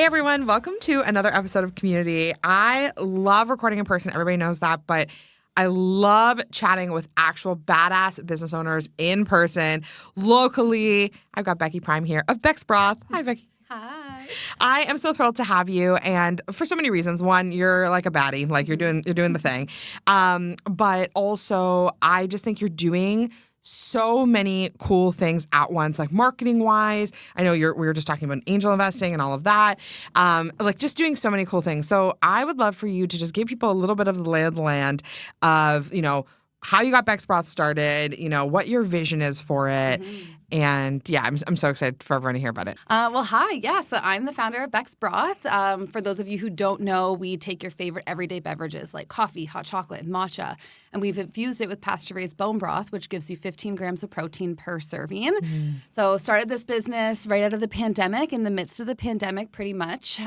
Hey everyone, welcome to another episode of Community. I love recording in person. Everybody knows that, but I love chatting with actual badass business owners in person, locally. I've got Becky Prime here of Beck's Broth. Hi, Becky. Hi. I am so thrilled to have you, and for so many reasons. One, you're like a baddie, like you're doing the thing. But also, I just think you're doing so many cool things at once, like marketing wise. I know we were just talking about angel investing and all of that. Like just doing so many cool things. So I would love for you to just give people a little bit of the lay of the land of, how you got Beck's Broth started, what your vision is for it. Mm-hmm. And yeah, I'm so excited for everyone to hear about it. Well, hi. Yeah, so I'm the founder of Beck's Broth. For those of you who don't know, we take your favorite everyday beverages like coffee, hot chocolate, and matcha, and we've infused it with pasture-raised bone broth, which gives you 15 grams of protein per serving. Mm-hmm. So started this business right out of the pandemic, in the midst of the pandemic pretty much.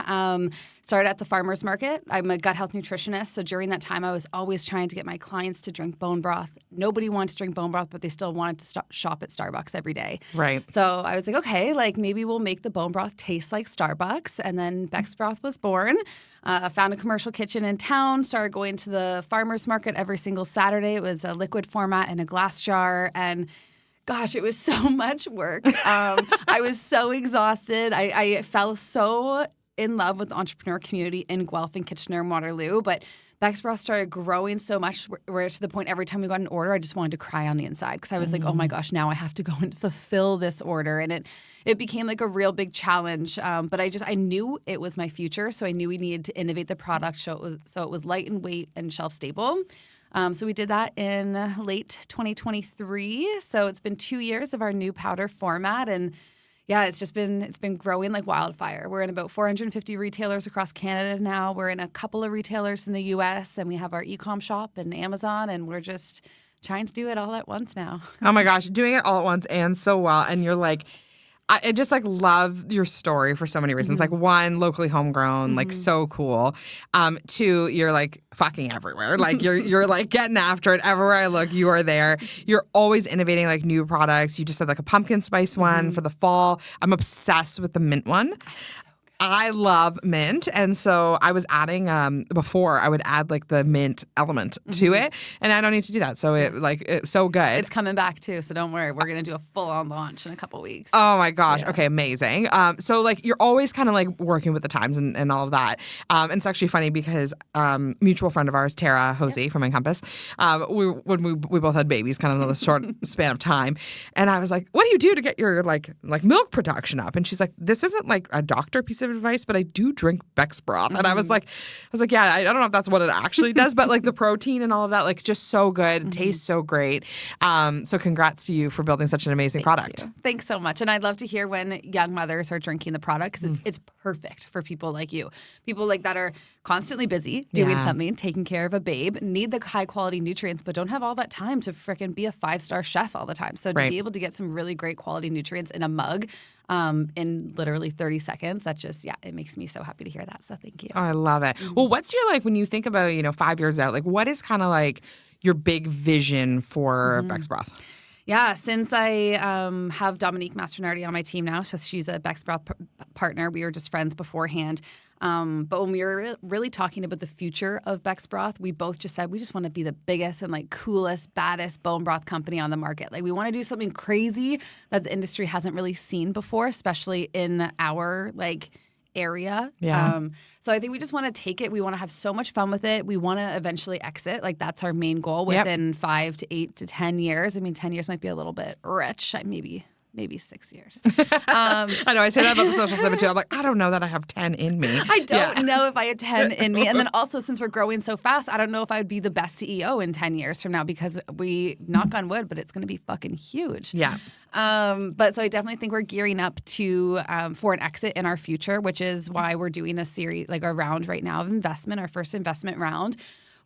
Started at the farmer's market. I'm a gut health nutritionist, so during that time I was always trying to get my clients to drink bone broth. Nobody wanted to drink bone broth, but they still wanted to shop at Starbucks every day. Right. So I was like, okay, maybe we'll make the bone broth taste like Starbucks. And then Beck's Broth was born. I found a commercial kitchen in town, started going to the farmer's market every single Saturday. It was a liquid format in a glass jar. And gosh, it was so much work. I was so exhausted. I fell so in love with the entrepreneur community in Guelph and Kitchener and Waterloo. But Beck's Broth started growing so much where to the point every time we got an order, I just wanted to cry on the inside because I was like, oh my gosh, now I have to go and fulfill this order. And it became like a real big challenge. But I knew it was my future. So I knew we needed to innovate the product so it was light in weight and shelf stable. So we did that in late 2023. So it's been 2 years of our new powder format. And yeah, it's been growing like wildfire. We're in about 450 retailers across Canada now. We're in a couple of retailers in the US, and we have our e-com shop and Amazon, and we're just trying to do it all at once now. Oh my gosh, doing it all at once and so well. And you're like, I just love your story for so many reasons. Mm-hmm. Like one, locally homegrown, like so cool. Two, you're like fucking everywhere. Like you're like getting after it everywhere I look. You are there. You're always innovating like new products. You just had like a pumpkin spice one for the fall. I'm obsessed with the mint one. I love mint, and so I was adding before I would add like the mint element to it, and I don't need to do that. So it's so good. It's coming back too, so don't worry. We're gonna do a full-on launch in a couple weeks. Oh my gosh! Yeah. Okay, amazing. So like you're always kind of like working with the times and all of that. And it's actually funny because mutual friend of ours, Tara Hosey from Encompass, we both had babies, kind of in a short span of time, and I was like, "What do you do to get your like milk production up?" And she's like, "This isn't like a doctor piece of advice, but I do drink Beck's Broth." And I was like, yeah, I don't know if that's what it actually does, but like the protein and all of that, like just so good. It tastes so great. So congrats to you for building such an amazing product. You. Thanks so much. And I'd love to hear when young mothers are drinking the product because it's perfect for people like you. People like that are constantly busy doing something, taking care of a babe, need the high quality nutrients, but don't have all that time to freaking be a 5-star chef all the time. So to be able to get some really great quality nutrients in a mug in literally 30 seconds, that just, it makes me so happy to hear that. So thank you. Oh, I love it. Well, what's your, like, when you think about, 5 years out, like what is kind of like your big vision for Beck's Broth? Yeah, since I have Dominique Mastronardi on my team now, so she's a Beck's Broth partner. We were just friends beforehand. But when we were really talking about the future of Beck's Broth, we both just said we just want to be the biggest and like coolest, baddest bone broth company on the market. Like we want to do something crazy that the industry hasn't really seen before, especially in our area. Yeah. So I think we just want to take it. We want to have so much fun with it. We want to eventually exit. Like that's our main goal within 5 to 8 to 10 years. I mean, 10 years might be a little bit rich. Maybe 6 years. I know. I say that about the social slimming too. I'm like, I don't know that I have 10 in me. I don't know if I had 10 in me. And then also, since we're growing so fast, I don't know if I would be the best CEO in 10 years from now because we, knock on wood, but it's going to be fucking huge. Yeah. But so I definitely think we're gearing up to for an exit in our future, which is why we're doing a series, like a round right now of investment, our first investment round.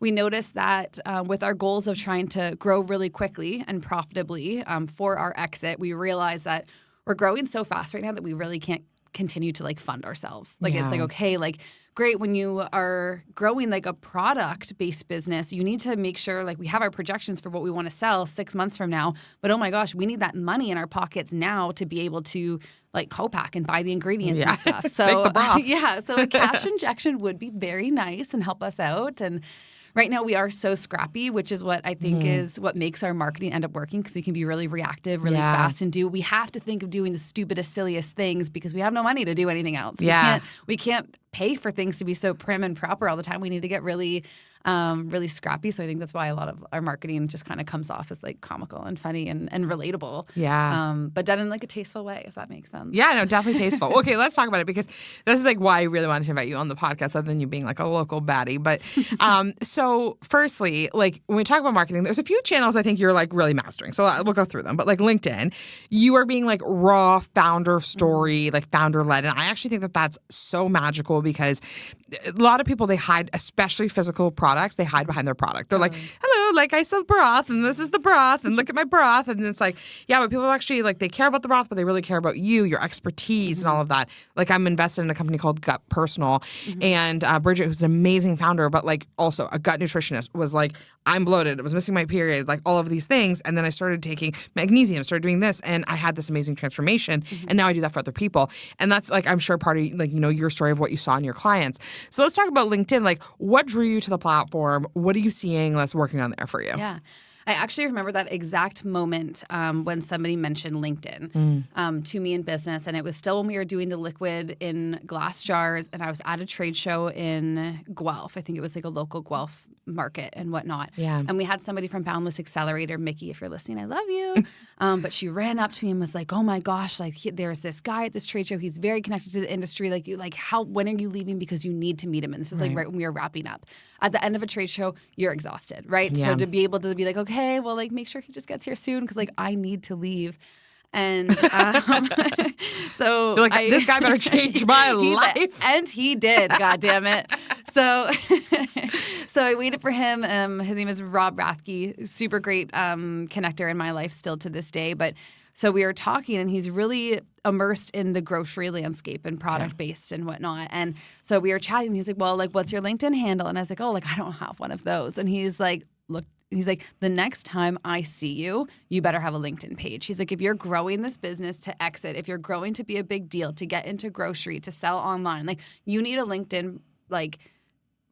We noticed that with our goals of trying to grow really quickly and profitably for our exit, we realized that we're growing so fast right now that we really can't continue to like fund ourselves. Like it's Yeah. like, okay, like great when you are growing like a product-based business, you need to make sure like we have our projections for what we want to sell 6 months from now. But oh my gosh, we need that money in our pockets now to be able to like co-pack and buy the ingredients and stuff. So Make the broth. yeah, so a cash injection would be very nice and help us out. And right now we are so scrappy, which is what I think is what makes our marketing end up working, because we can be really reactive, really fast, and we have to think of doing the stupidest, silliest things because we have no money to do anything else. We can't pay for things to be so prim and proper all the time. We need to get really scrappy. So I think that's why a lot of our marketing just kind of comes off as like comical and funny and relatable. Yeah. But done in like a tasteful way, if that makes sense. Yeah, no, definitely tasteful. Okay, let's talk about it, because this is like why I really wanted to invite you on the podcast, other than you being like a local baddie. But so firstly, like when we talk about marketing, there's a few channels I think you're like really mastering. So we'll go through them. But like LinkedIn, you are being like raw founder story, like founder led. And I actually think that that's so magical, because a lot of people, they hide, especially physical products, they hide behind their product. They're like, hello, like I sell broth and this is the broth and look at my broth. And it's like, yeah, but people actually like, they care about the broth, but they really care about you, your expertise and all of that. Like I'm invested in a company called Gut Personal, and Bridget, who's an amazing founder, but like also a gut nutritionist, was like, I'm bloated, I was missing my period, like all of these things. And then I started taking magnesium, started doing this, and I had this amazing transformation. And now I do that for other people. And that's like, I'm sure part of like, you know, your story of what you saw in your clients. So let's talk about LinkedIn. Like, what drew you to the platform? What are you seeing that's working on there for you? Yeah. I actually remember that exact moment when somebody mentioned LinkedIn to me in business. And it was still when we were doing the liquid in glass jars. And I was at a trade show in Guelph. I think it was like a local Guelph market and whatnot. Yeah. And we had somebody from Boundless Accelerator, Mickey, if you're listening, I love you. But she ran up to me and was like, oh my gosh, like there's this guy at this trade show. He's very connected to the industry. Like, when are you leaving? Because you need to meet him. And this is like right when we were wrapping up. At the end of a trade show, you're exhausted, right? Yeah. So to be able to be like, okay, well, like make sure he just gets here soon, because like I need to leave. And so You're like, this guy better change my life. And he did, God damn it. So I waited for him. His name is Rob Rathke, super great connector in my life still to this day. But so we were talking, and he's really immersed in the grocery landscape and product-based and whatnot. And so we were chatting, and he's like, well, like, what's your LinkedIn handle? And I was like, oh, like, I don't have one of those. And he's like, look, he's like, the next time I see you, you better have a LinkedIn page. He's like, if you're growing this business to exit, if you're growing to be a big deal, to get into grocery, to sell online, like, you need a LinkedIn, like,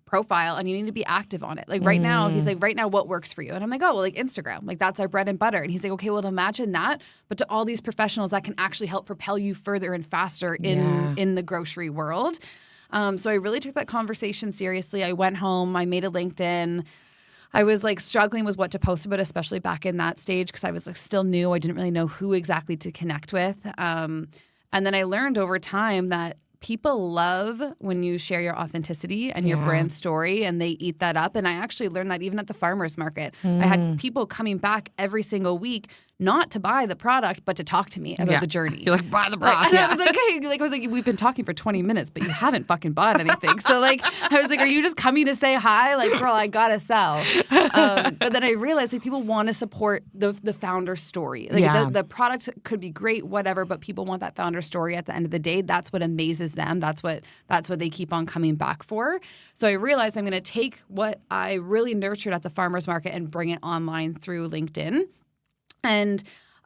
profile, and you need to be active on it. Like right now, he's like, right now, what works for you? And I'm like, oh, well, like Instagram, like that's our bread and butter. And he's like, okay, well, imagine that, but to all these professionals that can actually help propel you further and faster in the grocery world. So I really took that conversation seriously. I went home, I made a LinkedIn. I was like struggling with what to post about, especially back in that stage, because I was like still new. I didn't really know who exactly to connect with. And then I learned over time that people love when you share your authenticity and your brand story, and they eat that up. And I actually learned that even at the farmer's market. I had people coming back every single week, not to buy the product, but to talk to me about the journey. You're like, buy the broth. And I was like, hey, like I was like, we've been talking for 20 minutes, but you haven't fucking bought anything. So like, I was like, are you just coming to say hi? Like, girl, I gotta sell. But then I realized like people want to support the founder story. Like the product could be great, whatever, but people want that founder story at the end of the day. That's what amazes them. That's what they keep on coming back for. So I realized I'm going to take what I really nurtured at the farmer's market and bring it online through LinkedIn. And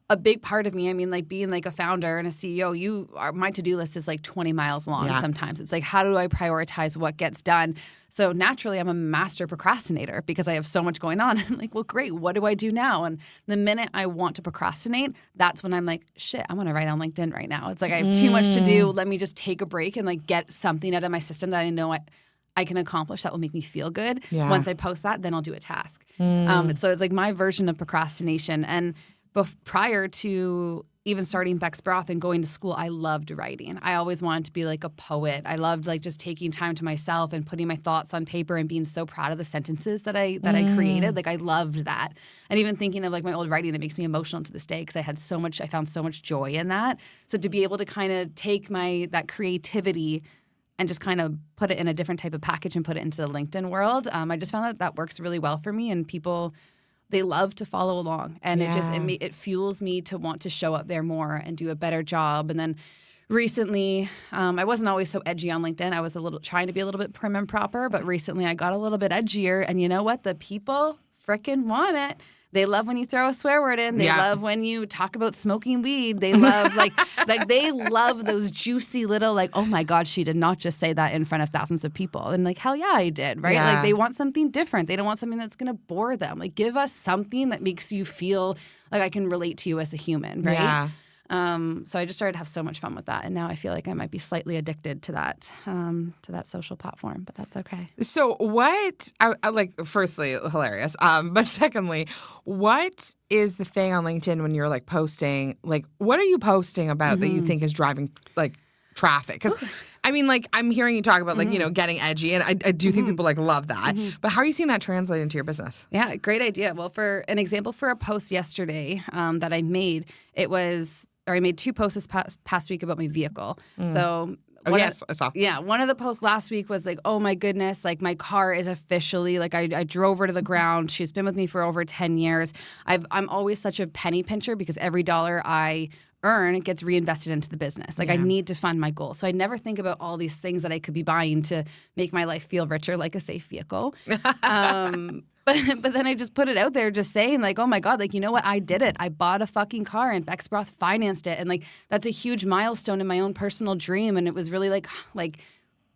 a big part of me, I mean, like being like a founder and a CEO, my to-do list is like 20 miles long sometimes. It's like, how do I prioritize what gets done? So naturally, I'm a master procrastinator because I have so much going on. I'm like, well, great. What do I do now? And the minute I want to procrastinate, that's when I'm like, shit, I'm going to write on LinkedIn right now. It's like, I have too much to do. Let me just take a break and like get something out of my system that I know I can accomplish that will make me feel good. Yeah. Once I post that, then I'll do a task. So it's like my version of procrastination. And prior to even starting Beck's Broth and going to school, I loved writing. I always wanted to be like a poet. I loved like just taking time to myself and putting my thoughts on paper and being so proud of the sentences that I created. Like I loved that. And even thinking of like my old writing, it makes me emotional to this day because I found so much joy in that. So to be able to kind of take that creativity and just kind of put it in a different type of package and put it into the LinkedIn world, I just found that works really well for me, and people, they love to follow along, and it fuels me to want to show up there more and do a better job. And then recently, I wasn't always so edgy on LinkedIn. I was trying to be a little bit prim and proper, but recently I got a little bit edgier. And you know what? The people frickin' want it. They love when you throw a swear word in. They love when you talk about smoking weed. They love like they love those juicy little like, oh my God, she did not just say that in front of thousands of people. And like, hell yeah, I did, right? Yeah. Like they want something different. They don't want something that's gonna bore them. Like give us something that makes you feel like I can relate to you as a human, right? Yeah. So I just started to have so much fun with that, and now I feel like I might be slightly addicted to that social platform, but that's okay. So what, I like, firstly, hilarious. But secondly, what is the thing on LinkedIn when you're like posting, like, what are you posting about that you think is driving like traffic? Because I mean, like, I'm hearing you talk about like, you know, getting edgy, and I do think people like love that. But how are you seeing that translate into your business? Yeah, great idea. Well, for an example, for a post yesterday that I made, I made 2 posts this past week about my vehicle. So I saw. Yeah, one of the posts last week was like, oh my goodness, like my car is officially, like I drove her to the ground. She's been with me for over 10 years. I'm always such a penny pincher because every dollar I earn gets reinvested into the business. Like I need to fund my goals. So I never think about all these things that I could be buying to make my life feel richer, like a safe vehicle. But then I just put it out there just saying like, oh my God, like, you know what? I did it. I bought a fucking car and Beck's Broth financed it. And like, that's a huge milestone in my own personal dream. And it was really like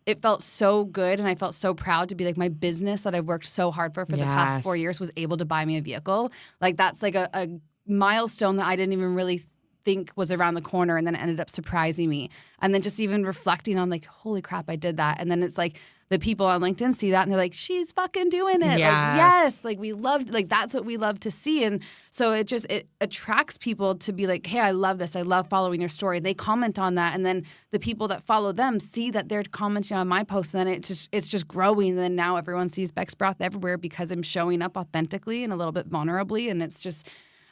it felt so good. And I felt so proud to be like my business that I've worked so hard for the past 4 years was able to buy me a vehicle. Like that's like a milestone that I didn't even really think was around the corner, and then it ended up surprising me. And then just even reflecting on like, holy crap, I did that. And then it's like the people on LinkedIn see that and they're like, she's fucking doing it. Yes. Like we loved, like that's what we love to see. And so it attracts people to be like, hey, I love this. I love following your story. They comment on that. And then the people that follow them see that they're commenting on my posts, and then it's just growing. And then now everyone sees Beck's Broth everywhere because I'm showing up authentically and a little bit vulnerably. And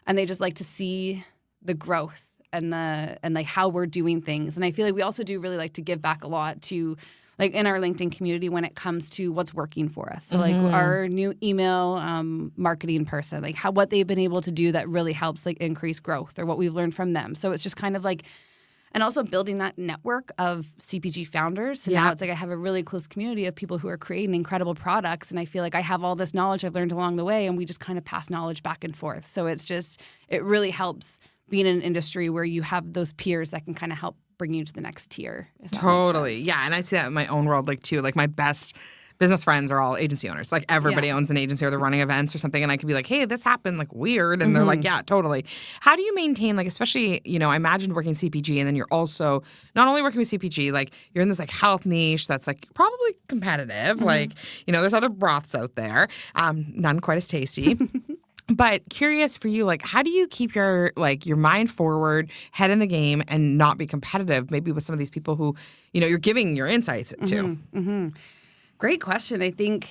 and they just like to see the growth and like how we're doing things. And I feel like we also do really like to give back a lot to like in our LinkedIn community when it comes to what's working for us. So like our new email marketing person, like what they've been able to do that really helps like increase growth, or what we've learned from them. So it's just kind of like, and also building that network of CPG founders. So now it's like I have a really close community of people who are creating incredible products. And I feel like I have all this knowledge I've learned along the way, and we just kind of pass knowledge back and forth. So it really helps being in an industry where you have those peers that can kind of help bring you to the next tier. Totally. Yeah. And I see that in my own world, like, too. Like, my best business friends are all agency owners. Like, everybody owns an agency, or they're running events or something. And I could be like, hey, this happened, like, weird. And they're like, yeah, totally. How do you maintain, like, especially, you know, I imagine working CPG, and then you're also not only working with CPG, like, you're in this, like, health niche that's, like, probably competitive. Like, you know, there's other broths out there, none quite as tasty. But curious for you, like, how do you keep your mind forward, head in the game, and not be competitive, maybe with some of these people who, you know, you're giving your insights to? Great question. I think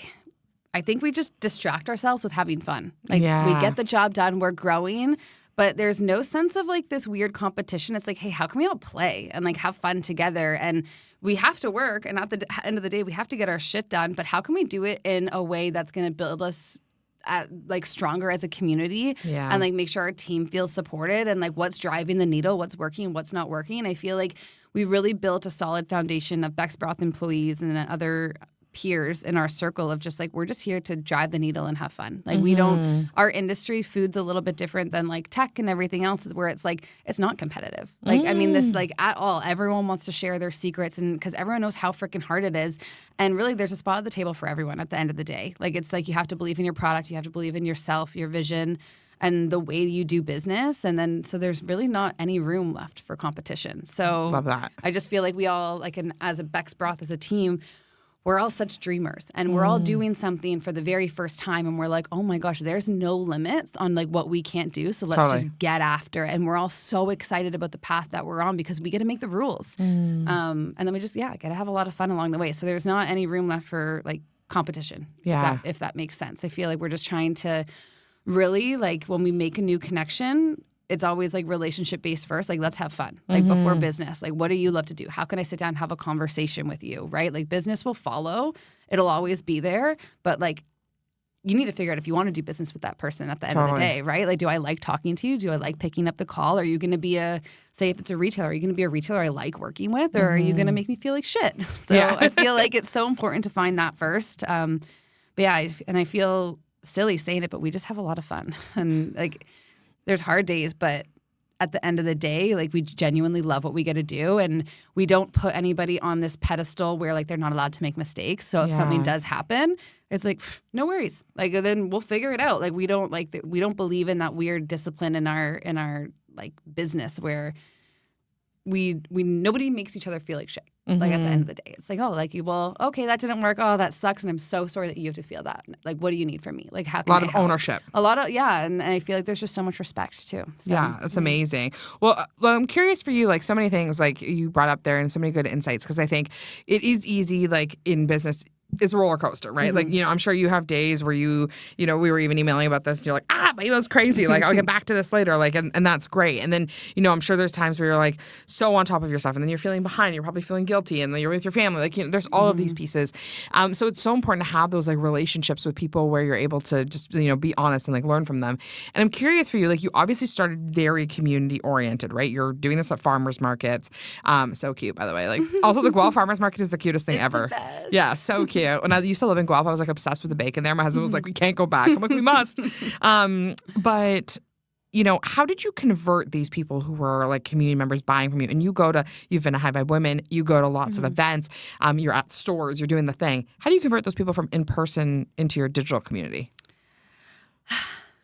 we just distract ourselves with having fun. Like we get the job done, we're growing, but there's no sense of like this weird competition. It's like, hey, how can we all play and like have fun together? And we have to work, and at the end of the day, we have to get our shit done. But how can we do it in a way that's going to build us like stronger as a community, and like make sure our team feels supported, and like what's driving the needle, what's working, what's not working. I feel like we really built a solid foundation of Beck's Broth employees and other peers in our circle of just like, we're just here to drive the needle and have fun. Like we don't, our industry, food's a little bit different than like tech and everything else, where it's like, it's not competitive. Like, I mean, this like at all, everyone wants to share their secrets, and because everyone knows how freaking hard it is. And really there's a spot at the table for everyone at the end of the day. Like, it's like, you have to believe in your product. You have to believe in yourself, your vision, and the way you do business. And then, so there's really not any room left for competition. So love that. I just feel like we all, like as a Beck's Broth, as a team, we're all such dreamers, and we're all doing something for the very first time, and we're like, oh my gosh, there's no limits on like what we can't do, so let's just get after it. And we're all so excited about the path that we're on because we get to make the rules. And then we just, get to have a lot of fun along the way. So there's not any room left for like competition, if that makes sense. I feel like we're just trying to really, like, when we make a new connection, it's always like relationship based first. Like, let's have fun. Like before business, like, what do you love to do? How can I sit down and have a conversation with you? Right? Like, business will follow. It'll always be there. But like, you need to figure out if you want to do business with that person at the end of the day, right? Like, do I like talking to you? Do I like picking up the call? Are you going to be say if it's a retailer, are you going to be a retailer I like working with, or are you going to make me feel like shit? So I feel like it's so important to find that first. But yeah, and I feel silly saying it, but we just have a lot of fun. And like, there's hard days, but at the end of the day, like, we genuinely love what we get to do, and we don't put anybody on this pedestal where like they're not allowed to make mistakes. So if something does happen, it's like, no worries. Like, then we'll figure it out. Like, we don't believe in that weird discipline in our like business where nobody makes each other feel like shit. Like, at the end of the day, it's like, oh, like, well, okay, that didn't work. Oh, that sucks, and I'm so sorry that you have to feel that. Like, what do you need from me? Like, how can I help? A lot of ownership. A lot of, and I feel like there's just so much respect too. So, yeah, it's amazing. Well, I'm curious for you, like, so many things like you brought up there and so many good insights, because I think it is easy, like, in business. It's a roller coaster, right? Like, I'm sure you have days where we were even emailing about this and you're like, my email's crazy. Like, I'll get back to this later. Like, and that's great. And then, I'm sure there's times where you're like so on top of your stuff and then you're feeling behind. You're probably feeling guilty and then you're with your family. Like, there's all of these pieces. So it's so important to have those like relationships with people where you're able to just, be honest and like learn from them. And I'm curious for you, like, you obviously started very community oriented, right? You're doing this at farmers markets. So cute, by the way. Like, also the Guelph Farmers Market is the cutest thing ever. Yeah, so cute. When I used to live in Guelph, I was like obsessed with the bacon there. My husband was like, we can't go back. I'm like, we must. But how did you convert these people who were like community members buying from you? And you've been a High Vibe Women, you go to lots of events, you're at stores, you're doing the thing. How do you convert those people from in person into your digital community?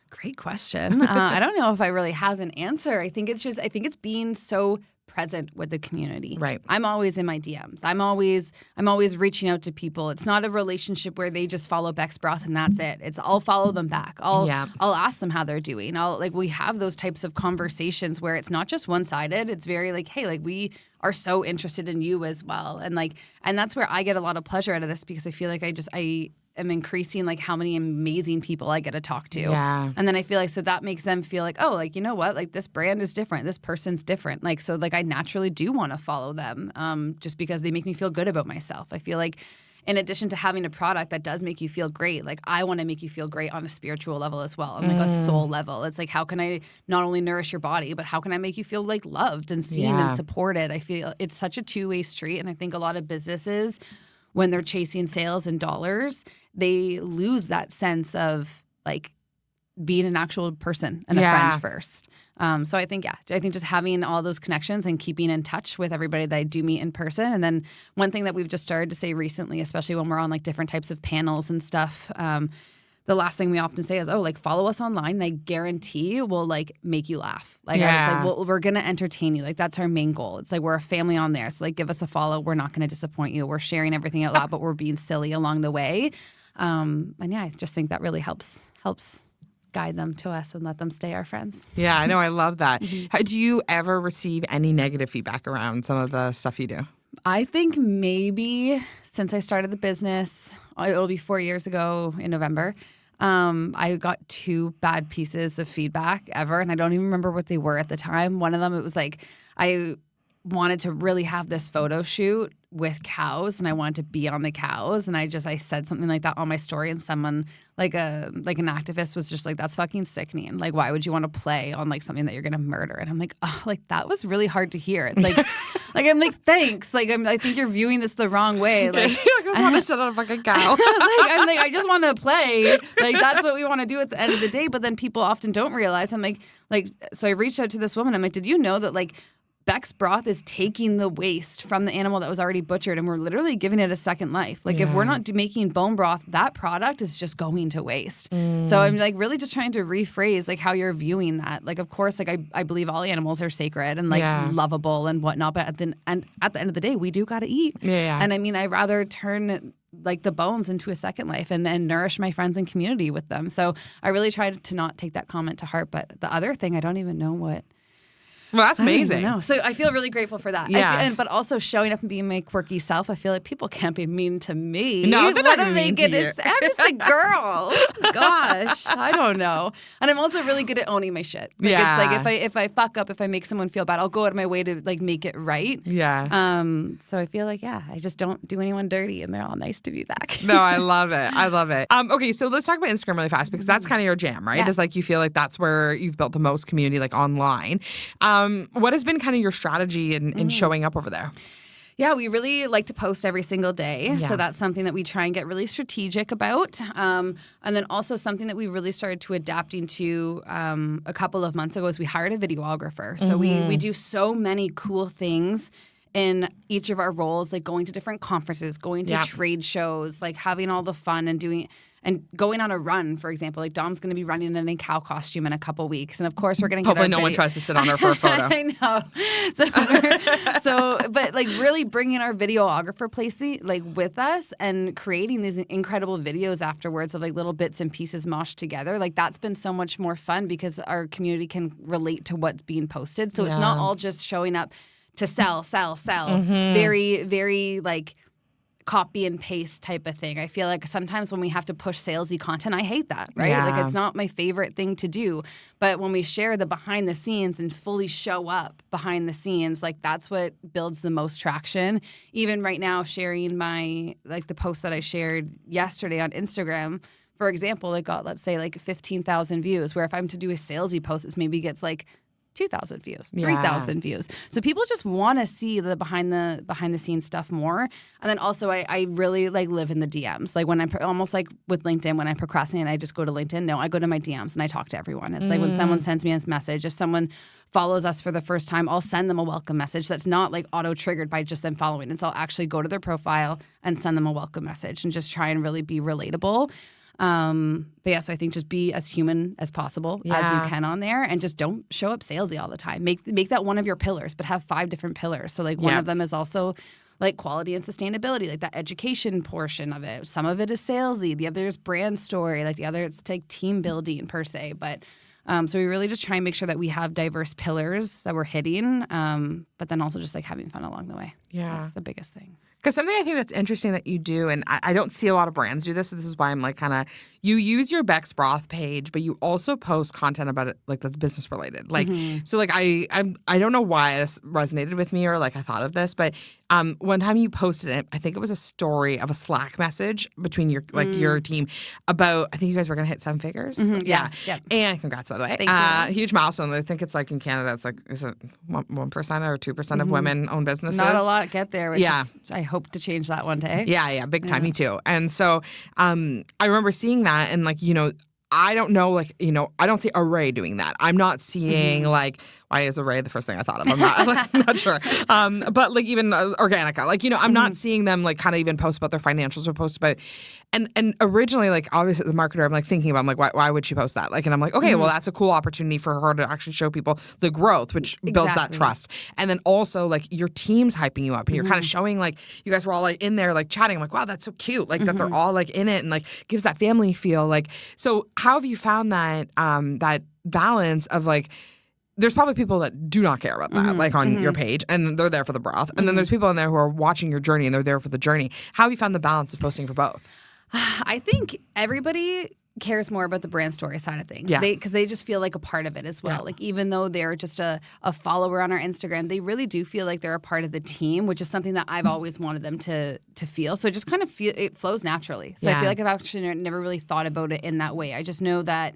Great question. I don't know if I really have an answer. I think it's being so present with the community. Right. I'm always in my DMs. I'm always reaching out to people. It's not a relationship where they just follow Beck's Broth and that's it. It's I'll follow them back. I'll ask them how they're doing. We have those types of conversations where it's not just one-sided. It's very like, hey, like, we are so interested in you as well. And that's where I get a lot of pleasure out of this, because I feel like I am increasing like how many amazing people I get to talk to. Yeah. And then I feel like, so that makes them feel like, oh, like, you know what, like, this brand is different. This person's different. Like, so like, I naturally do want to follow them just because they make me feel good about myself. I feel like in addition to having a product that does make you feel great, like, I want to make you feel great on a spiritual level as well, on like a soul level. It's like, how can I not only nourish your body, but how can I make you feel like loved and seen and supported? I feel it's such a two-way street. And I think a lot of businesses, when they're chasing sales and dollars, they lose that sense of like being an actual person and a friend first. So I think just having all those connections and keeping in touch with everybody that I do meet in person. And then one thing that we've just started to say recently, especially when we're on like different types of panels and stuff, the last thing we often say is, oh, like, follow us online and I guarantee we'll like make you laugh. Like, I was like, well, we're going to entertain you. Like, that's our main goal. It's like, we're a family on there. So like, give us a follow. We're not going to disappoint you. We're sharing everything out loud, but we're being silly along the way. And I just think that really helps guide them to us and let them stay our friends. Yeah, I know. I love that. Do you ever receive any negative feedback around some of the stuff you do? I think maybe since I started the business, it'll be 4 years ago in November, I got 2 bad pieces of feedback ever, and I don't even remember what they were at the time. One of them, it was like, I wanted to really have this photo shoot with cows, and I wanted to be on the cows, and I said something like that on my story, and someone like an activist was just like, that's fucking sickening. Like, why would you want to play on like something that you're gonna murder? And I'm like, oh, like, that was really hard to hear. It's like like, I'm like, thanks. Like, I think you're viewing this the wrong way. Like, I just want to sit on a fucking cow. I just want to play. Like, that's what we want to do at the end of the day. But then people often don't realize. I'm like, so I reached out to this woman. I'm like, did you know that like Beck's Broth is taking the waste from the animal that was already butchered, and we're literally giving it a second life. Like, if we're not making bone broth, that product is just going to waste. So I'm like really just trying to rephrase like how you're viewing that. Like, of course, like I believe all animals are sacred and like lovable and whatnot, but at the end of the day, we do got to eat. And I mean, I rather turn like the bones into a second life and nourish my friends and community with them. So I really tried to not take that comment to heart. But the other thing, I don't even know what Well, that's amazing. I know. So I feel really grateful for that. Yeah. But also showing up and being my quirky self, I feel like people can't be mean to me. No, they're not What are they mean to gonna you. say? I'm just a girl. Gosh, I don't know. And I'm also really good at owning my shit. Like, Yeah. It's like if I fuck up, if I make someone feel bad, I'll go out of my way to like make it right. Yeah. So I feel like, I just don't do anyone dirty, and they're all nice to be back. No, I love it. I love it. Okay, so let's talk about Instagram really fast because that's kind of your jam, right? Yeah. It's like you feel like that's where you've built the most community, like online. What has been kind of your strategy in showing up over there? Yeah, we really like to post every single day. Yeah. So that's something that we try and get really strategic about. And then also something that we really started to adapting to a couple of months ago is we hired a videographer. So we do so many cool things in each of our roles, like going to different conferences, going to trade shows, like having all the fun and doing and going on a run, for example. Like Dom's going to be running in a cow costume in a couple weeks. And of course, we're going to get Hopefully our no one tries to sit on her for a photo. I know. But like really bringing our videographer placing like with us and creating these incredible videos afterwards of like little bits and pieces moshed together. Like that's been so much more fun because our community can relate to what's being posted. So it's not all just showing up to sell. Very, very like copy and paste type of thing. I feel like sometimes when we have to push salesy content, I hate that, right? Yeah. Like it's not my favorite thing to do. But when we share the behind the scenes and fully show up behind the scenes, like that's what builds the most traction. Even right now, sharing my, like the post that I shared yesterday on Instagram, for example, it got, let's say like 15,000 views, where if I'm to do a salesy post, it maybe gets like 2,000 views, 3,000 views. So people just want to see the behind the scenes stuff more. And then also I really like live in the DMs. Like when I'm almost like with LinkedIn, when I procrastinate, I just go to LinkedIn. No, I go to my DMs and I talk to everyone. It's like when someone sends me a message, if someone follows us for the first time, I'll send them a welcome message that's not like auto triggered by just them following. And so I'll actually go to their profile and send them a welcome message and just try and really be relatable. But yeah, so I think just be as human as possible as you can on there, and just don't show up salesy all the time. Make that one of your pillars, but have 5 different pillars. So like one of them is also like quality and sustainability, like that education portion of it. Some of it is salesy. The other is brand story. Like the other, it's like team building per se. But so we really just try and make sure that we have diverse pillars that we're hitting, but then also just like having fun along the way. Yeah. That's the biggest thing. Because something I think that's interesting that you do, and I don't see a lot of brands do this, so this is why I'm like kind of, you use your Beck's Broth page, but you also post content about it like that's business related. Like, so like I don't know why this resonated with me or like I thought of this, but one time you posted it, I think it was a story of a Slack message between your like your team about, I think you guys were gonna hit 7 figures. Yeah. And congrats, by the way. Thank you. Huge milestone. I think it's like in Canada, it's like, is it 1% or 2% of women own businesses? Not a lot get there, which Yeah. is, I hope to change that one day. Yeah, big time. Me too. And so I remember seeing that and like, you know, I don't know, like, you know, I don't see Array doing that. I'm not seeing like, why is Array the first thing I thought of? I'm not, like, I'm not sure. But like even Organica, like, you know, I'm not seeing them like kind of even post about their financials or post about, and originally like obviously as a marketer, I'm like thinking about, I'm like, why would she post that? Like, and I'm like, okay, well that's a cool opportunity for her to actually show people the growth, which builds that trust. And then also like your team's hyping you up and you're kind of showing like, you guys were all like in there like chatting. I'm like, wow, that's so cute. Like that they're all like in it and like gives that family feel like, so how have you found that, that balance of like, there's probably people that do not care about that, like on your page, and they're there for the broth. And then there's people in there who are watching your journey and they're there for the journey. How have you found the balance of posting for both? I think everybody cares more about the brand story side of things. Because they just feel like a part of it as well. Like even though they're just a follower on our Instagram, they really do feel like they're a part of the team, which is something that I've always wanted them to feel. So it just kind of it flows naturally. So I feel like I've actually never really thought about it in that way. I just know that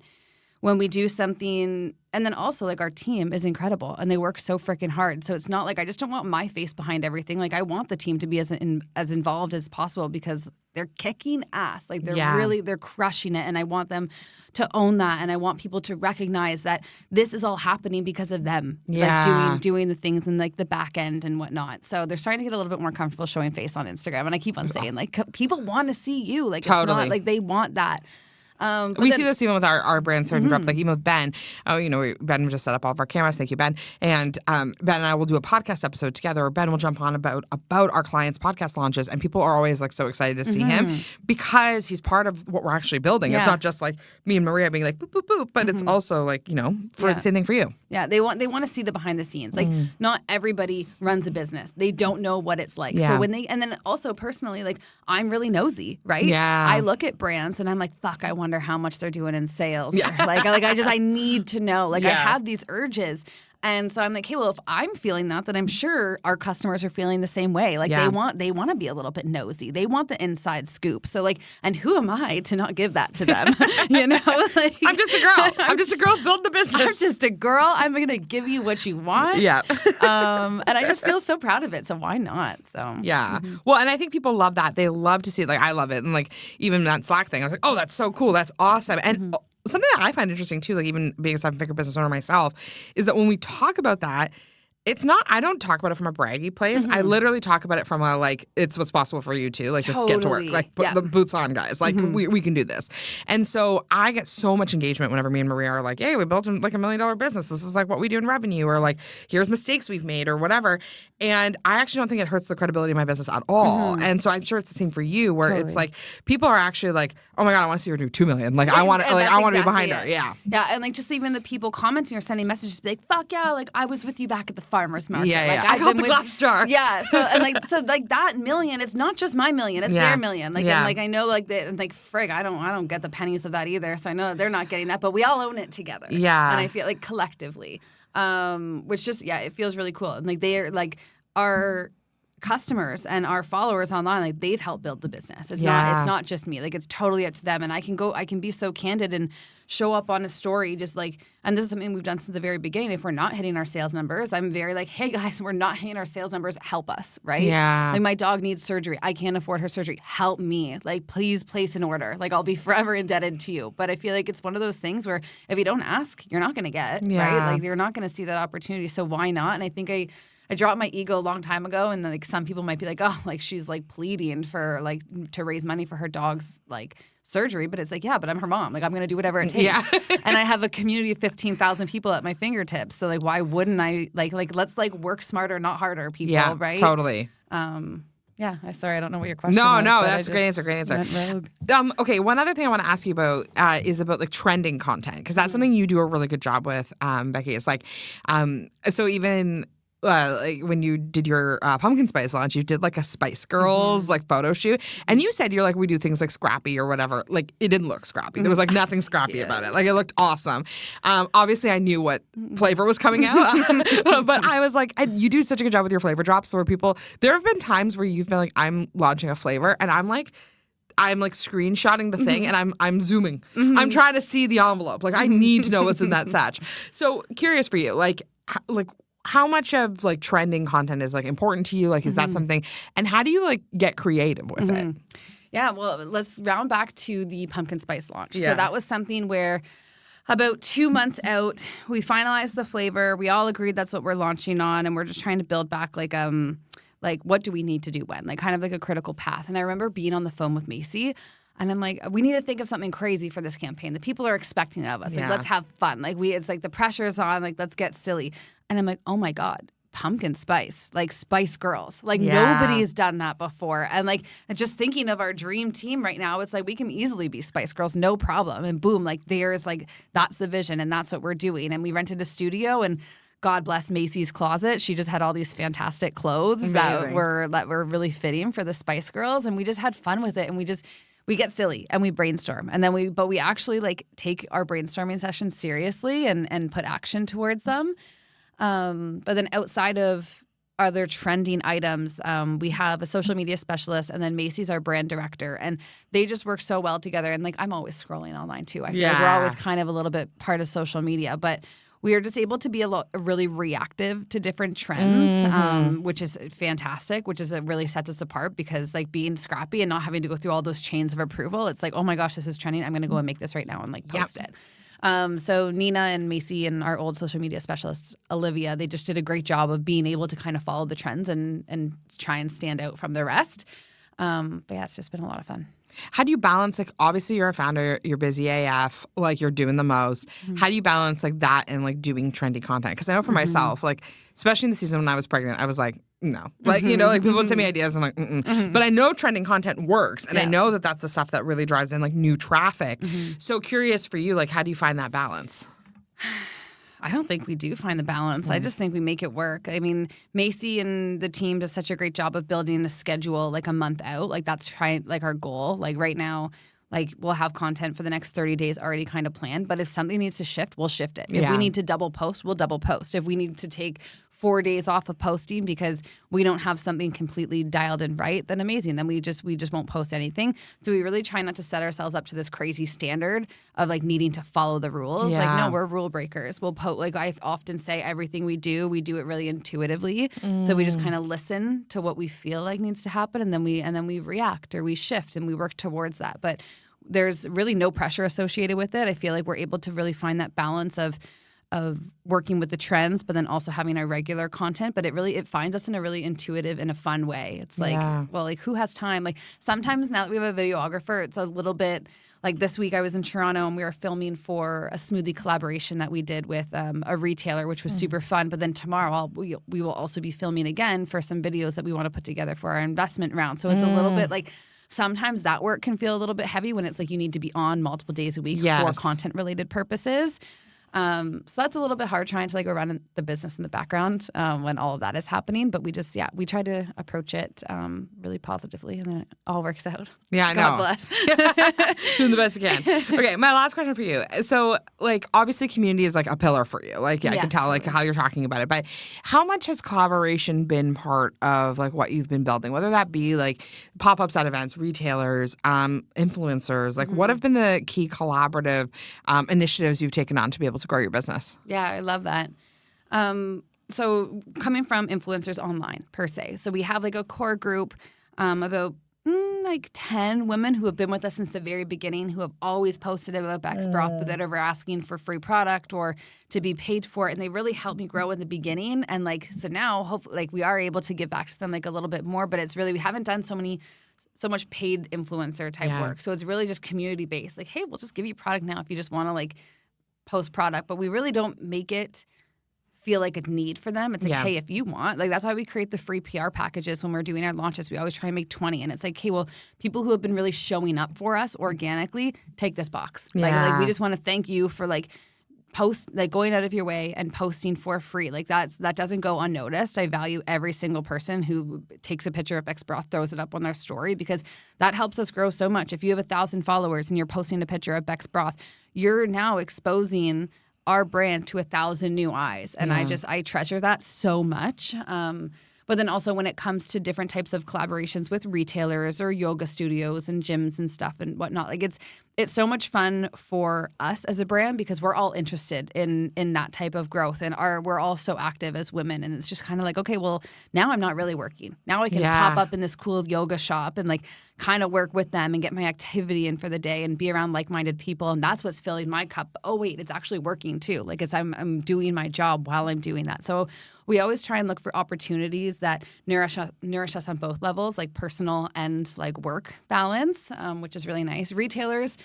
when we do something, and then also like our team is incredible and they work so freaking hard. So it's not like I just don't want my face behind everything. Like I want the team to be as involved as possible because they're kicking ass. Like they're crushing it, and I want them to own that, and I want people to recognize that this is all happening because of them. Like doing the things in like the back end and whatnot. So they're starting to get a little bit more comfortable showing face on Instagram, and I keep on saying like people want to see you. Like it's not like they want that. We see this even with our brand starting to drop, like even with Ben. Oh, Ben just set up all of our cameras. Thank you, Ben. And Ben and I will do a podcast episode together. Or Ben will jump on about our clients' podcast launches, and people are always like so excited to see him because he's part of what we're actually building. It's not just like me and Maria being like boop boop boop, but it's also like for the same thing for you. Yeah, they want to see the behind the scenes. Like not everybody runs a business. They don't know what it's like. Yeah. So and then also personally, like I'm really nosy, right? Yeah. I look at brands and I'm like, fuck, I wonder how much they're doing in sales. Yeah. Or I need to know. Like I have these urges. And so I'm like, hey, well, if I'm feeling that, then I'm sure our customers are feeling the same way. Like they want to be a little bit nosy. They want the inside scoop. So and who am I to not give that to them? Like, I'm just a girl. I'm just a girl building the business. I'm just a girl. I'm going to give you what you want. Yeah. And I just feel so proud of it. So why not? So yeah. Well, and I think people love that. They love to see it. Like I love it. And like even that Slack thing, I was like, oh, that's so cool. That's awesome. And something that I find interesting too, like even being a seven-figure business owner myself, is that when we talk about that, I don't talk about it from a braggy place. I literally talk about it from a it's what's possible for you too. Like just get to work. Like put the boots on, guys. Like we can do this. And so I get so much engagement whenever me and Maria are like, hey, we built like $1 million business. This is like what we do in revenue, or like here's mistakes we've made or whatever. And I actually don't think it hurts the credibility of my business at all. And so I'm sure it's the same for you, where it's like people are actually like, oh my God, I want to see her do 2 million. Like I want to be behind her. Yeah. Yeah. And like just even the people commenting or sending messages be like, fuck yeah, like I was with you back at the farmer's market. Yeah, like, I got the glass jar. Yeah. So that million, it's not just my million, it's their million. Like and like I know frig, I don't get the pennies of that either. So I know that they're not getting that, but we all own it together. Yeah. And I feel like collectively. Which just it feels really cool. And like they are like our customers and our followers online, like they've helped build the business. It's not just me. Like it's totally up to them. And I can be so candid and show up on a story just like, and this is something we've done since the very beginning. If we're not hitting our sales numbers, I'm very like, hey guys, we're not hitting our sales numbers. Help us, right? Yeah. Like my dog needs surgery. I can't afford her surgery. Help me. Like please place an order. Like I'll be forever indebted to you. But I feel like it's one of those things where if you don't ask, you're not going to get, right? Like you're not going to see that opportunity. So why not? And I think I dropped my ego a long time ago, and like some people might be like, oh, like she's like pleading for like to raise money for her dog's like surgery, but it's like, yeah, but I'm her mom. Like I'm gonna do whatever it takes. Yeah. And I have a community of 15,000 people at my fingertips. So like, why wouldn't I like let's like work smarter, not harder, people. Yeah, right? Totally. Yeah. Sorry, I don't know what your question was. No, that's a great answer. Great answer. Okay, one other thing I want to ask you about is about like trending content, because that's something you do a really good job with, Becky. It's like, so even. Like when you did your pumpkin spice launch, you did like a Spice Girls like photo shoot, and you said you're like, we do things like Scrappy or whatever. Like it didn't look Scrappy. There was like nothing Scrappy about it. Like it looked awesome. Obviously, I knew what flavor was coming out, but I was like, you do such a good job with your flavor drops. Where people, there have been times where you've been like, I'm launching a flavor, and I'm like screenshotting the thing and I'm zooming. I'm trying to see the envelope. Like I need to know what's in that satch. So curious for you, like how much of like trending content is like important to you? Like, is that something? And how do you like get creative with it? Yeah, well, let's round back to the pumpkin spice launch. Yeah. So that was something where about 2 months out, we finalized the flavor. We all agreed that's what we're launching on, and we're just trying to build back like what do we need to do when? Like kind of like a critical path. And I remember being on the phone with Macy, and I'm like, we need to think of something crazy for this campaign. The people are expecting it of us. Like, let's have fun. Like it's like the pressure's on. Like let's get silly. And I'm like, oh my God, pumpkin spice, like Spice Girls. Like nobody's done that before. And like just thinking of our dream team right now, it's like we can easily be Spice Girls, no problem. And boom, like there's like, that's the vision and that's what we're doing. And we rented a studio, and God bless Macy's closet. She just had all these fantastic clothes that were really fitting for the Spice Girls. And we just had fun with it. And we get silly and we brainstorm. And then we actually like take our brainstorming sessions seriously and put action towards them. But then outside of other trending items, we have a social media specialist, and then Macy's our brand director, and they just work so well together. And like I'm always scrolling online too. I feel like we're always kind of a little bit part of social media, but we are just able to be really reactive to different trends, which is fantastic, which really sets us apart, because like being Scrappy and not having to go through all those chains of approval, it's like, oh my gosh, this is trending. I'm going to go and make this right now and like post it. So Nina and Macy and our old social media specialist, Olivia, they just did a great job of being able to kind of follow the trends and try and stand out from the rest. But yeah, it's just been a lot of fun. How do you balance, like, obviously you're a founder, you're busy AF, like, you're doing the most. How do you balance, like, that and, like, doing trendy content? Because I know for myself, like, especially in the season when I was pregnant, I was like, no. Like, you know, like, people would send me ideas, and I'm like, mm-mm. But I know trending content works, and I know that that's the stuff that really drives in, like, new traffic. So curious for you, like, how do you find that balance? I don't think we do find the balance. I just think we make it work. I mean, Macy and the team does such a great job of building a schedule like a month out. Like that's our goal. Like right now, like we'll have content for the next 30 days already kind of planned. But if something needs to shift, we'll shift it. If we need to double post, we'll double post. If we need to take 4 days off of posting because we don't have something completely dialed in right, then amazing. Then we just won't post anything. So we really try not to set ourselves up to this crazy standard of like needing to follow the rules. Yeah. Like no, we're rule breakers. We'll like I often say everything we do it really intuitively. So we just kind of listen to what we feel like needs to happen, and then we react or we shift and we work towards that. But there's really no pressure associated with it. I feel like we're able to really find that balance of working with the trends, but then also having our regular content. But it finds us in a really intuitive and a fun way. It's like, well, like who has time? Like sometimes now that we have a videographer, it's a little bit like this week I was in Toronto and we were filming for a smoothie collaboration that we did with a retailer, which was super fun. But then tomorrow we will also be filming again for some videos that we want to put together for our investment round. So it's a little bit like sometimes that work can feel a little bit heavy when it's like you need to be on multiple days a week for content related purposes. So that's a little bit hard trying to like run the business in the background when all of that is happening. But we just, we try to approach it really positively, and then it all works out. Yeah, I know. God bless. Doing the best you can. Okay, my last question for you. So, like, obviously community is like a pillar for you. Like, I can tell like how you're talking about it. But how much has collaboration been part of like what you've been building? Whether that be like pop-ups at events, retailers, influencers. Like, what have been the key collaborative initiatives you've taken on to be able to grow your business? Yeah, I love that. So coming from influencers online per se. So we have like a core group about like 10 women who have been with us since the very beginning, who have always posted about Beck's broth without ever asking for free product or to be paid for it. And they really helped me grow in the beginning. And like, so now hopefully like we are able to give back to them like a little bit more, but it's really, we haven't done so much paid influencer type work. So it's really just community based. Like, hey, we'll just give you product now if you just want to like post product, but we really don't make it feel like a need for them. It's like, hey, if you want, like that's why we create the free PR packages when we're doing our launches. We always try and make 20, and it's like, hey, well, people who have been really showing up for us organically, take this box. Like we just want to thank you for like going out of your way and posting for free. Like that doesn't go unnoticed. I value every single person who takes a picture of Beck's broth, throws it up on their story, because that helps us grow so much. If you have 1,000 followers and you're posting a picture of Beck's broth, you're now exposing our brand to 1,000 new eyes. And I treasure that so much. But then also when it comes to different types of collaborations with retailers or yoga studios and gyms and stuff and whatnot, like it's so much fun for us as a brand because we're all interested in that type of growth, and we're all so active as women. And it's just kind of like, okay, well, now I'm not really working. Now I can pop up in this cool yoga shop and like kind of work with them and get my activity in for the day and be around like-minded people. And that's what's filling my cup. Oh, wait, it's actually working too. Like I'm doing my job while I'm doing that. So we always try and look for opportunities that nourish us on both levels, like personal and like work balance, which is really nice. Retailers,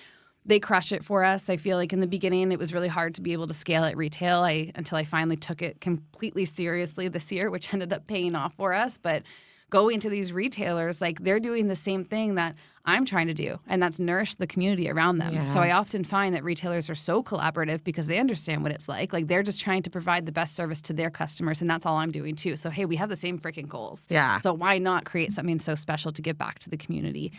they crush it for us. I feel like in the beginning, it was really hard to be able to scale at retail until I finally took it completely seriously this year, which ended up paying off for us. But going to these retailers, like they're doing the same thing that I'm trying to do, and that's nourish the community around them. Yeah. So I often find that retailers are so collaborative because they understand what it's like. Like they're just trying to provide the best service to their customers, and that's all I'm doing too. So hey, we have the same freaking goals. Yeah. So why not create something so special to give back to the community?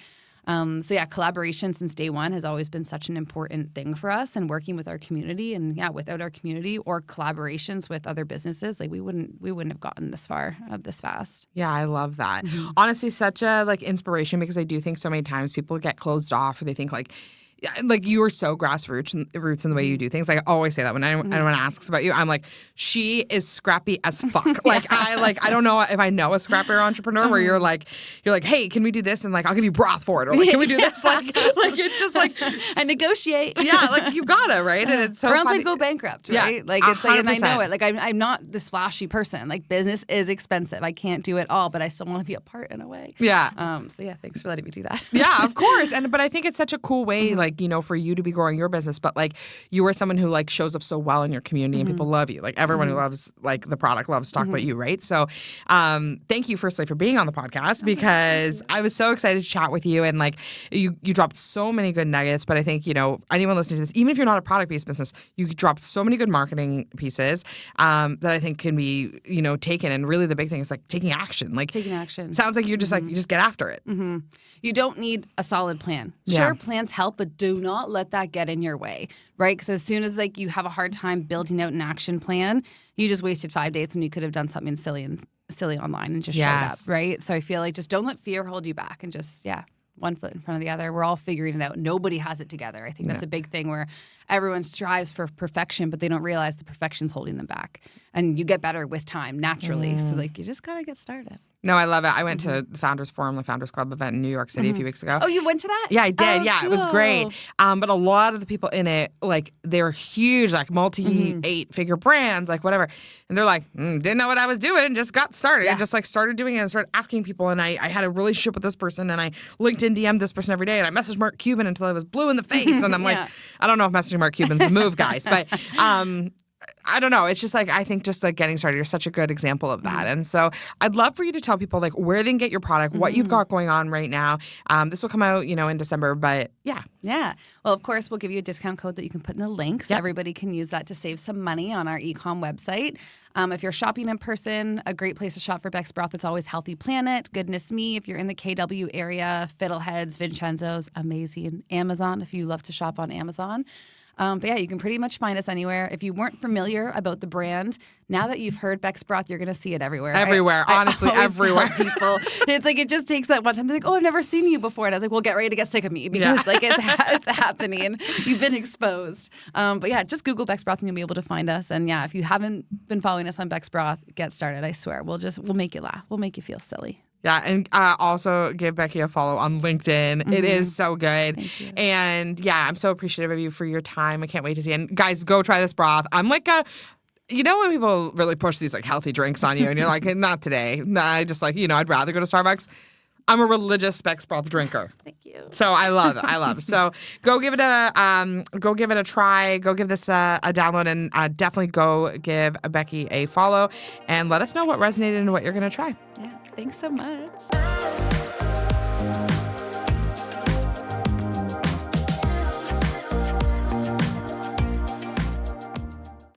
Collaboration since day one has always been such an important thing for us, and working with our community. And without our community or collaborations with other businesses, like we wouldn't have gotten this far this fast. Yeah, I love that. Honestly, such a like inspiration, because I do think so many times people get closed off, or they think like, like you are so grassroots roots in the way you do things. Like I always say that when anyone asks about you, I'm like, she is scrappy as fuck. I don't know if I know a scrappier entrepreneur where you're like, hey, can we do this? And like, I'll give you broth for it. Or like, can we do this? Like it's just like I negotiate. Yeah, like you gotta, right? And it's so or else funny. I'd go bankrupt, Yeah, right? Like it's like, and I 100%. know it. Like I'm not this flashy person. Like business is expensive. I can't do it all, but I still want to be a part in a way. Yeah. So yeah, thanks for letting me do that. Yeah, of course. But I think it's such a cool way, like, you know, for you to be growing your business, but like you are someone who like shows up so well in your community and people love you. Like everyone who loves like the product loves to talk about you, right? So thank you firstly for being on the podcast because I was so excited to chat with you and like you dropped so many good nuggets. But I think, you know, anyone listening to this, even if you're not a product-based business, you dropped so many good marketing pieces that I think can be, you know, taken. And really the big thing is like taking action. Like Taking action. sounds like you're just like, you just get after it. You don't need a solid plan. Yeah. Sure, plans help, but do not let that get in your way, right? Because as soon as like you have a hard time building out an action plan, you just wasted 5 days when you could have done something silly online and just showed up, right? So I feel like just don't let fear hold you back and just, one foot in front of the other. We're all figuring it out. Nobody has it together. I think that's a big thing where everyone strives for perfection, but they don't realize the perfection's holding them back. And you get better with time naturally. So like you just gotta get started. No, I love it. I went to the Founders Forum, the Founders Club event in New York City a few weeks ago. Oh, you went to that? Yeah, I did. Oh, yeah, it was great. But a lot of the people in it, like, they're huge, like multi-8-figure brands, like whatever. And they're like, didn't know what I was doing, just got started. Yeah. And just like started doing it and started asking people. And I had a relationship with this person and I LinkedIn DM'd this person every day. And I messaged Mark Cuban until I was blue in the face. And I'm like, I don't know if messaging Mark Cuban's the move, guys. But I don't know. It's just like, I think just like getting started, you're such a good example of that. And so I'd love for you to tell people like where they can get your product, what you've got going on right now. This will come out, you know, in December, but yeah. Yeah. Well, of course, we'll give you a discount code that you can put in the link so everybody can use that to save some money on our e-com website. If you're shopping in person, a great place to shop for Beck's Broth is always Healthy Planet, Goodness Me. If you're in the KW area, Fiddleheads, Vincenzo's, amazing. Amazon, if you love to shop on Amazon. But yeah, you can pretty much find us anywhere. If you weren't familiar about the brand, now that you've heard Beck's Broth, you're going to see it everywhere. Honestly, I always everywhere. tell people, it's like it just takes that one time. They're like, oh, I've never seen you before. And I was like, well, get ready to get sick of me because like it's happening. You've been exposed. But yeah, just Google Beck's Broth and you'll be able to find us. And yeah, if you haven't been following us on Beck's Broth, get started. I swear, we'll make you laugh. We'll make you feel silly. Yeah, and also give Becky a follow on LinkedIn. It is so good. Thank you. And yeah, I'm so appreciative of you for your time. I can't wait to see it. And guys, go try this broth. I'm like you know when people really push these like healthy drinks on you and you're like, not today. Nah, I just like, you know, I'd rather go to Starbucks. I'm a religious Beck's Broth drinker. Thank you. So I love it. So go give it a try. Go give this a download and definitely go give Becky a follow and let us know what resonated and what you're going to try. Yeah. Thanks so much.